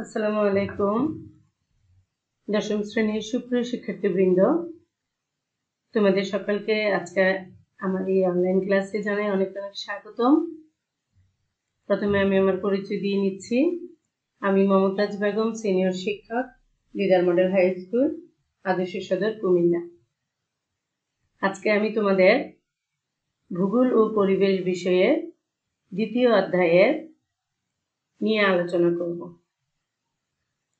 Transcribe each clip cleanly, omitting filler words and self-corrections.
আসসালামু আলাইকুম। দশম শ্রেণীর সুপ্রিয় শিক্ষার্থীবৃন্দ, তোমাদের সকলকে আজকে আমার এই অনলাইন ক্লাসে জানাই অনেক অনেক স্বাগতম। প্রথমে আমি আমার পরিচয় দিয়ে নিচ্ছি। আমি মমতাজ বেগম, সিনিয়র শিক্ষক, লিডার মডেল হাই স্কুল, আদর্শ সদর, কুমিল্লা। আজকে আমি তোমাদের ভূগোল ও পরিবেশ বিষয়ে দ্বিতীয় অধ্যায়ের নিয়ে আলোচনা করব।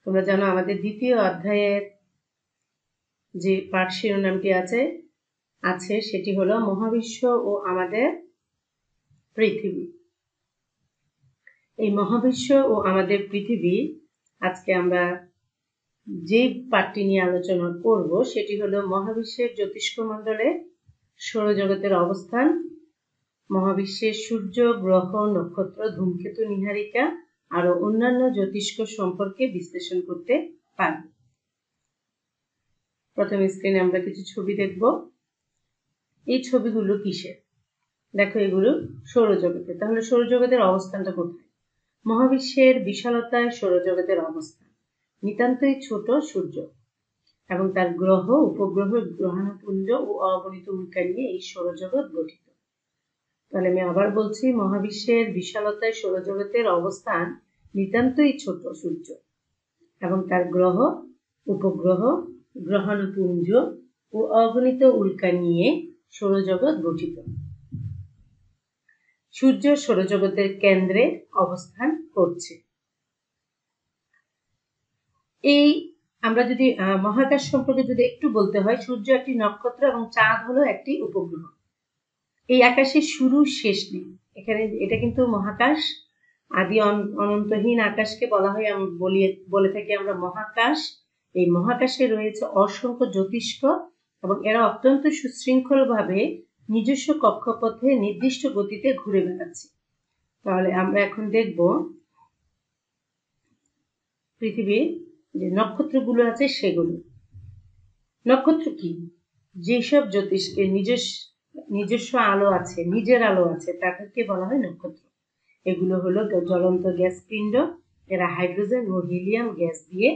তোমরা জানো আমাদের দ্বিতীয় অধ্যায়ের যে পাঠ শিরোনামটি আছে সেটি হলো মহাবিশ্ব ও আমাদের পৃথিবী। এই মহাবিশ্ব ও আমাদের পৃথিবী আজকে আমরা যে পাঠটি নিয়ে আলোচনা করব সেটি হলো মহাবিশ্বের জ্যোতিষ্কমণ্ডলে সৌরজগতের অবস্থান, মহাবিশ্বের সূর্য, গ্রহ, নক্ষত্র, ধূমকেতু, নীহারিকা আরো অন্যান্য জ্যোতিষ্ক সম্পর্কে বিশ্লেষণ করতে পারব। প্রথম স্ক্রিনে আমরা কিছু ছবি দেখব। এই ছবিগুলো কিসের? দেখো, এগুলো সৌরজগতের। তাহলে সৌরজগতের অবস্থানটা কোথায়? মহাবিশ্বের বিশালতায় সৌরজগতের অবস্থান। নিতান্তই ছোট সূর্য এবং তার গ্রহ, উপগ্রহ, গ্রহাণুপুঞ্জ ও অগণিত উল্কা নিয়ে এই সৌরজগৎ গঠিত। তাহলে আমি আবার বলছি, মহাবিশ্বের বিশালতায় সৌরজগতের অবস্থান। নিতান্তই ছোট সূর্য এবং তার গ্রহ, উপগ্রহ, গ্রহাণুপুঞ্জ ও অগণিত উল্কা নিয়ে সৌরজগৎ গঠিত। সূর্য সৌরজগতের কেন্দ্রে অবস্থান করছে। এই আমরা যদি মহাকাশ সম্পর্কে যদি একটু বলতে হয়, সূর্য একটি নক্ষত্র এবং চাঁদ হলো একটি উপগ্রহ। এই আকাশের শুরু শেষ নেই। এখানে এটা কিন্তু মহাকাশ, আদি অনন্তহীন আকাশকে বলা হয়, বলে থাকি আমরা মহাকাশ। এই মহাকাশে রয়েছে অসংখ্য জ্যোতিষ্ক এবং এরা অত্যন্ত সুশৃঙ্খল ভাবে নিজস্ব কক্ষপথে নির্দিষ্ট গতিতে ঘুরে বেড়াচ্ছে। তাহলে আমরা এখন দেখব পৃথিবীর যে নক্ষত্রগুলো আছে সেগুলো। নক্ষত্র কি? যেসব জ্যোতিষ্কের নিজস্ব আলো আছে, নিজের আলো আছে, তাদেরকে বলা হয় নক্ষত্র। এগুলো হলো জ্বলন্ত গ্যাস পিণ্ড। এরা হাইড্রোজেন ও হিলিয়াম গ্যাস দিয়ে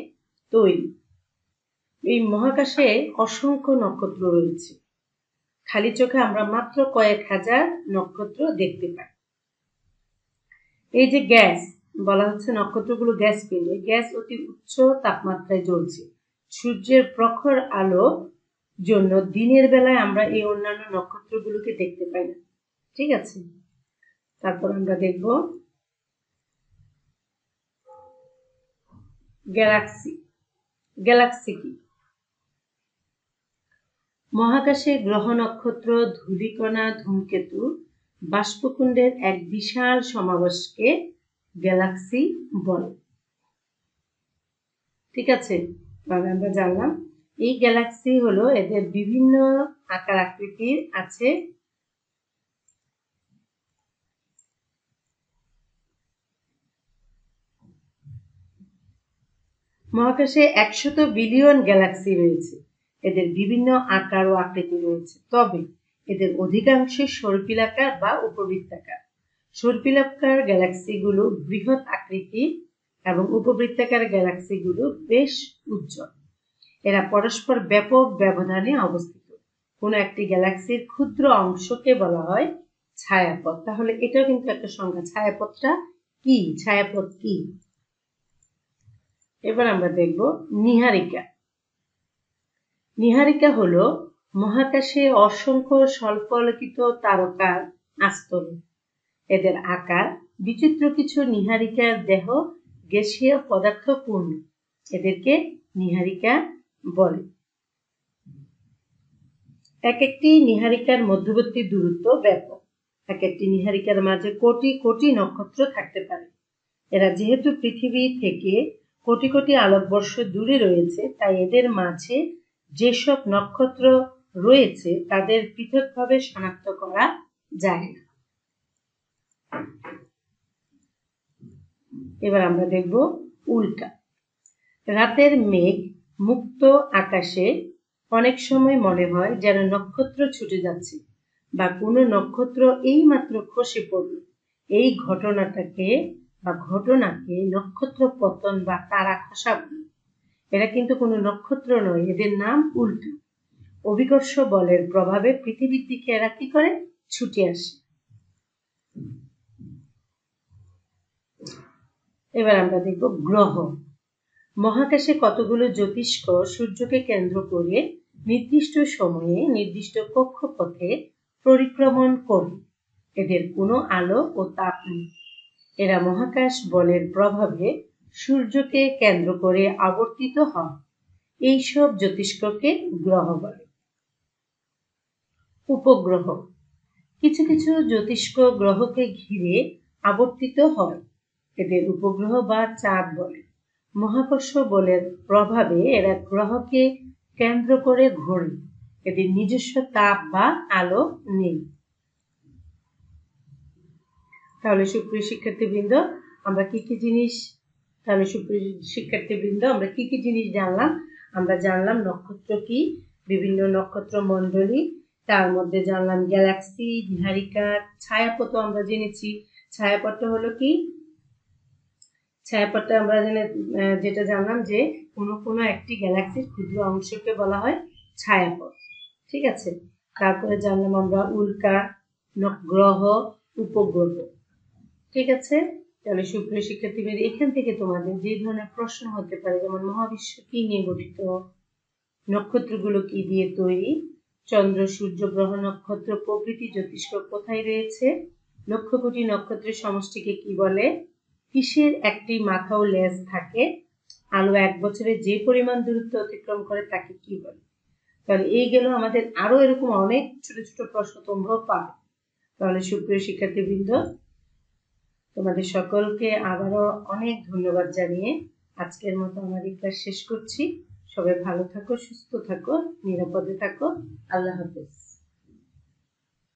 তৈরি। এই মহাকাশে অসংখ্য নক্ষত্র রয়েছে। খালি চোখে আমরা মাত্র কয়েক হাজার নক্ষত্র দেখতে পাই। এই যে গ্যাস বলা হচ্ছে নক্ষত্রগুলো গ্যাস পিণ্ড, গ্যাস অতি উচ্চ তাপমাত্রায় জ্বলছে। সূর্যের প্রখর আলো জন্য দিনের বেলায় আমরা এই অন্যান্য নক্ষত্রগুলোকে দেখতে পাই না। ঠিক আছে, তারপর আমরা দেখব গ্যালাক্সি। গ্যালাক্সি কি? মহাকাশে গ্রহ, নক্ষত্র, ধূলিকণা, ধূমকেতু, বাষ্পকুণ্ডের এক বিশাল সমাবেশকে গ্যালাক্সি বলে। ঠিক আছে, তাহলে আমরা জানলাম এই গ্যালাক্সি হলো, এদের বিভিন্ন আকার আকৃতির আছে। মহাকাশে 100 বিলিয়ন গ্যালাক্সি রয়েছে। এদের বিভিন্ন আকার ও আকৃতি রয়েছে, তবে এদের অধিকাংশই সর্পিলাকার বা উপবৃত্তাকার। সর্পিলাকার গ্যালাক্সিগুলো বৃহৎ আকৃতির এবং উপবৃত্তাকার গ্যালাক্সিগুলো বেশ উজ্জ্বল। এরা পরস্পর ব্যাপক ব্যবধানে অবস্থিত। কোনো একটি গ্যালাক্সির ক্ষুদ্র অংশকে বলা হয় ছায়াপথ। তাহলে এটাও কিন্তু একটা সংজ্ঞা। ছায়াপথটা কি? ছায়াপথ কি? এবার আমরা দেখব নীহারিকা। নীহারিকা হলো মহাকাশে অসংখ্য স্বল্পআলোকিত তারকার আস্তরণ। এদের আকার বিচিত্র কিছু নীহারিকার দেহ গ্যাসীয় পদার্থ পূর্ণ। এদেরকে নীহারিকা বলে। এক একটি নীহারিকার মধ্যবর্তী দূরত্ব ব্যাপক। এক একটি নীহারিকার মাঝে কোটি কোটি নক্ষত্র থাকতে পারে। এরা যেহেতু পৃথিবী থেকে কোটি কোটি আলোকবর্ষ দূরে রয়েছে, তাই এদের মাঝে যেসব নক্ষত্র রয়েছে তাদের পৃথকভাবে শনাক্ত করা যায় না। এবার আমরা দেখব উল্কা। রাতের মেঘ মুক্ত আকাশে অনেক সময় মনে হয় যেন নক্ষত্র ছুটে যাচ্ছে বা কোনো নক্ষত্র এই মাত্র খসে পড়ল। এই ঘটনাটাকে বা ঘটনাকে নক্ষত্র পতন বা তারা খসা বলে। এরা কিন্তু কোনো নক্ষত্র নয়, এদের নাম উল্টো। অভিকর্ষ বলের প্রভাবে পৃথিবীর দিকে এরা কি করে? ছুটে আসে। এবার আমরা দেখব গ্রহ। মহাকাশে কতগুলো জ্যোতিষ্ক সূর্যকে কেন্দ্র করে নির্দিষ্ট সময়ে নির্দিষ্ট কক্ষপথে পরিক্রমণ করে। এদের কোনো আলো ও তাপ নেই। এরা মহাকাশ বলের প্রভাবে সূর্যকে কেন্দ্র করে আবর্তিত হয়। এইসব জ্যোতিষ্ককে গ্রহ বলে। উপগ্রহ। কিছু কিছু জ্যোতিষ্ক গ্রহকে ঘিরে আবর্তিত হয়। এদের উপগ্রহ বা চাঁদ বলে। মহাকর্ষ বলের প্রভাবে এরা গ্রহকে কেন্দ্র করে ঘোরে। এদের নিজস্ব তাপ বা আলো নেই। তাহলে সুপ্রিয় শিক্ষার্থীবৃন্দ, আমরা কি কি জিনিস জানলাম? আমরা জানলাম নক্ষত্র কি, বিভিন্ন নক্ষত্র মণ্ডলী, তার মধ্যে জানলাম গ্যালাক্সি, নীহারিকা, ছায়াপথ আমরা জেনেছি। ছায়াপথটা হলো কি? ছায়াপথটা আমরা যেটা জানলাম যে কোনো একটি গ্যালাক্সির ক্ষুদ্র অংশকে বলা হয় ছায়াপথ। ঠিক আছে। তারপরে জানলাম আমরা উল্কা, গ্রহ, উপগ্রহ। ঠিক আছে। তাহলে সুপ্রিয় শিক্ষার্থীবৃন্দ, এখান থেকে তোমাদের যে ধরনের প্রশ্ন হতে পারে, যেমন মহাবিশ্ব কি নিয়ে গঠিত, নক্ষত্রগুলো কি দিয়ে তৈরি, চন্দ্র, সূর্য, গ্রহ, নক্ষত্র প্রভৃতি জ্যোতিষ্ক কোথায় রয়েছে, লক্ষ কোটি নক্ষত্রের সমষ্টিকে কি বলে, কিসের একটি মাথা ও লেজ থাকে, আলো 1 বছরে যে পরিমাণ দূরত্ব অতিক্রম করে তাকে কি বলে। তাহলে এই গেল আমাদের। আরো এরকম অনেক ছোট ছোট প্রশ্ন তোমরাও পাবে। তাহলে সুপ্রিয় শিক্ষার্থীবৃন্দ, তোমাদের সকলকে আবারও অনেক ধন্যবাদ জানিয়ে আজকের মতো আমার এই ক্লাস শেষ করছি। সবাই ভালো থাকো, সুস্থ থাকো, নিরাপদে থাকো। আল্লাহ হাফেজ।